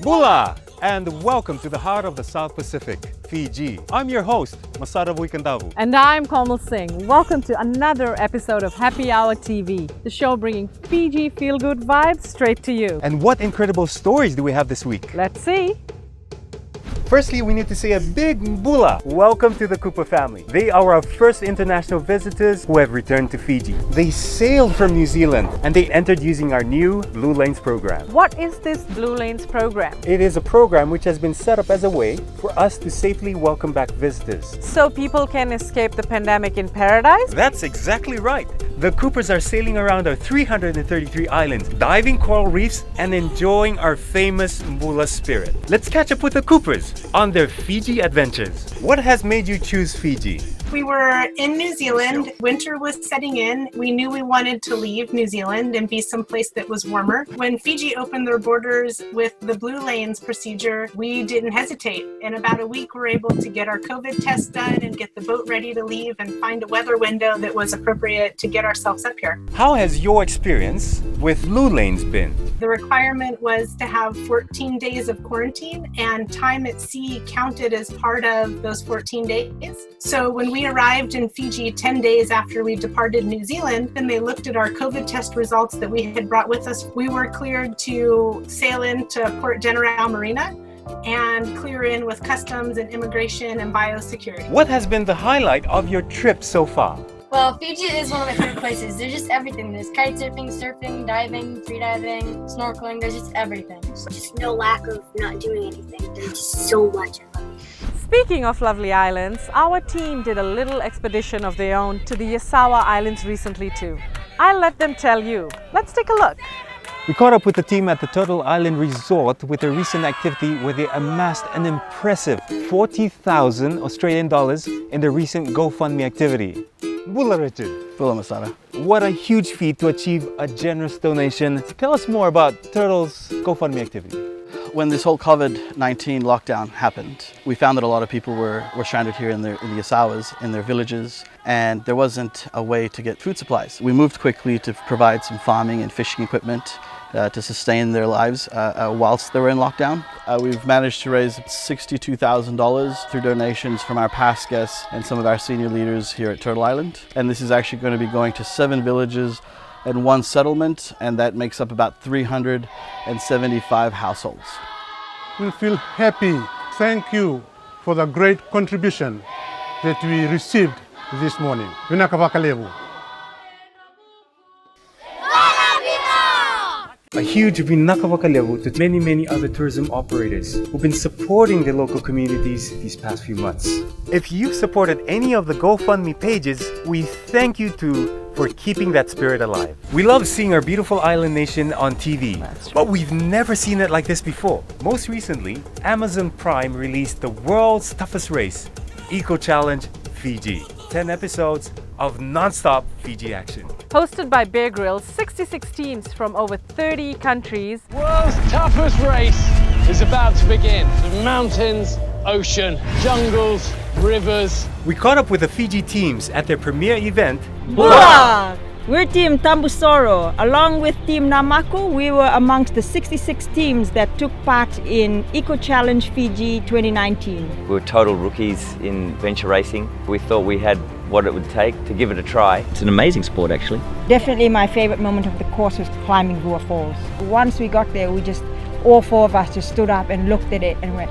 Bula! And welcome to the heart of the South Pacific, Fiji. I'm your host, Masada. And I'm Komal Singh. Welcome to another episode of Happy Hour TV, the show bringing Fiji feel-good vibes straight to you. And what incredible stories do we have this week? Let's see. Firstly, we need to say a big Bula. Welcome to the Cooper family. They are our first international visitors who have returned to Fiji. They sailed from New Zealand and they entered using our new Blue Lanes program. What is this Blue Lanes program? It is a program which has been set up as a way for us to safely welcome back visitors. So people can escape the pandemic in paradise? That's exactly right. The Coopers are sailing around our 333 islands, diving coral reefs and enjoying our famous Bula spirit. Let's catch up with the Coopers on their Fiji adventures. What has made you choose Fiji? We were in New Zealand. Winter was setting in. We knew we wanted to leave New Zealand and be someplace that was warmer. When Fiji opened their borders with the Blue Lanes procedure, we didn't hesitate. In about a week, we were able to get our COVID test done and get the boat ready to leave and find a weather window that was appropriate to get ourselves up here. How has your experience with Blue Lanes been? The requirement was to have 14 days of quarantine, and time at sea counted as part of those 14 days. So when we arrived in Fiji 10 days after we departed New Zealand, and they looked at our COVID test results that we had brought with us, we were cleared to sail into Port General Marina and clear in with customs and immigration and biosecurity. What has been the highlight of your trip so far? Well, Fiji is one of my favorite places. There's just everything. There's kite surfing, diving, free diving, snorkeling. There's just everything. Just no lack of not doing anything. There's just so much. Speaking of lovely islands, our team did a little expedition of their own to the Yasawa Islands recently too. I'll let them tell you. Let's take a look. We caught up with the team at the Turtle Island Resort with a recent activity where they amassed an impressive 40,000 Australian dollars in the recent GoFundMe activity. Bula Richard. Bula Masada. What a huge feat to achieve a generous donation. Tell us more about Turtle's GoFundMe activity. When this whole COVID-19 lockdown happened, we found that a lot of people were stranded here in the Yasawas, in their villages, and there wasn't a way to get food supplies. We moved quickly to provide some farming and fishing equipment to sustain their lives whilst they were in lockdown. We've managed to raise $62,000 through donations from our past guests and some of our senior leaders here at Turtle Island. And this is actually going to be going to 7 villages and 1 settlement, and that makes up about 375 households. We feel happy. Thank you for the great contribution that we received this morning. Vinakavakalevu. A huge vinakavakalevu to many other tourism operators who've been supporting the local communities these past few months. If you've supported any of the GoFundMe pages, we thank you too for keeping that spirit alive. We love seeing our beautiful island nation on TV, but we've never seen it like this before. Most recently, Amazon Prime released the world's toughest race, Eco Challenge Fiji. 10 episodes of non-stop Fiji action. Hosted by Bear Grylls, 66 teams from over 30 countries. World's toughest race is about to begin. The mountains, ocean, jungles, rivers. We caught up with the Fiji teams at their premiere event. Bula! We're Team Tambusoro. Along with Team Namaku, we were amongst the 66 teams that took part in Eco Challenge Fiji 2019. We were total rookies in venture racing. We thought we had what it would take to give it a try. It's an amazing sport actually. Definitely my favorite moment of the course was climbing Rua Falls. Once we got there, all 4 of us just stood up and looked at it and went,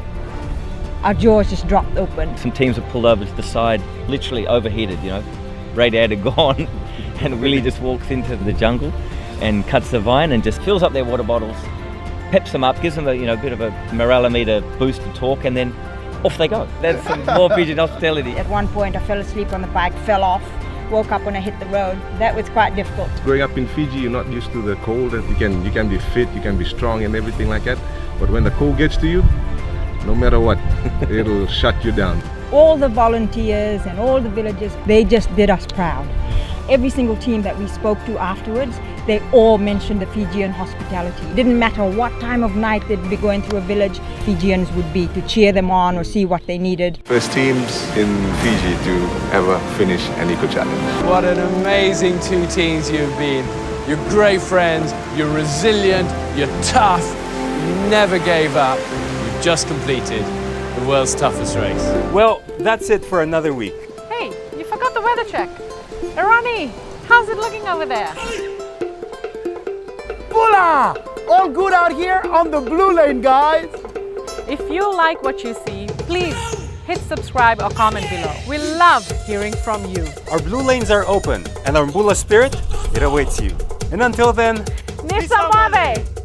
our jaws just dropped open. Some teams were pulled over to the side, literally overheated, radiator gone, and Willie just walks into the jungle and cuts the vine and just fills up their water bottles, peps them up, gives them a bit of a morale-meter boost to talk, and then off they go. That's some more Fijian hospitality. At one point I fell asleep on the bike, fell off, woke up when I hit the road. That was quite difficult. Growing up in Fiji, you're not used to the cold. You can be fit, you can be strong and everything like that. But when the cold gets to you, no matter what, it'll shut you down. All the volunteers and all the villagers, they just did us proud. Every single team that we spoke to afterwards, they all mentioned the Fijian hospitality. It didn't matter what time of night they'd be going through a village, Fijians would be to cheer them on or see what they needed. First teams in Fiji to ever finish an Eco Challenge. What an amazing 2 teams you've been. You're great friends, you're resilient, you're tough, never gave up. You've just completed the world's toughest race. Well, that's it for another week. Hey, you forgot the weather check. Eroni, how's it looking over there? Voila! All good out here on the blue lane, guys. If you like what you see, please hit subscribe or comment below. We love hearing from you. Our blue lanes are open, and our Mbula spirit, it awaits you. And until then, Nisamave!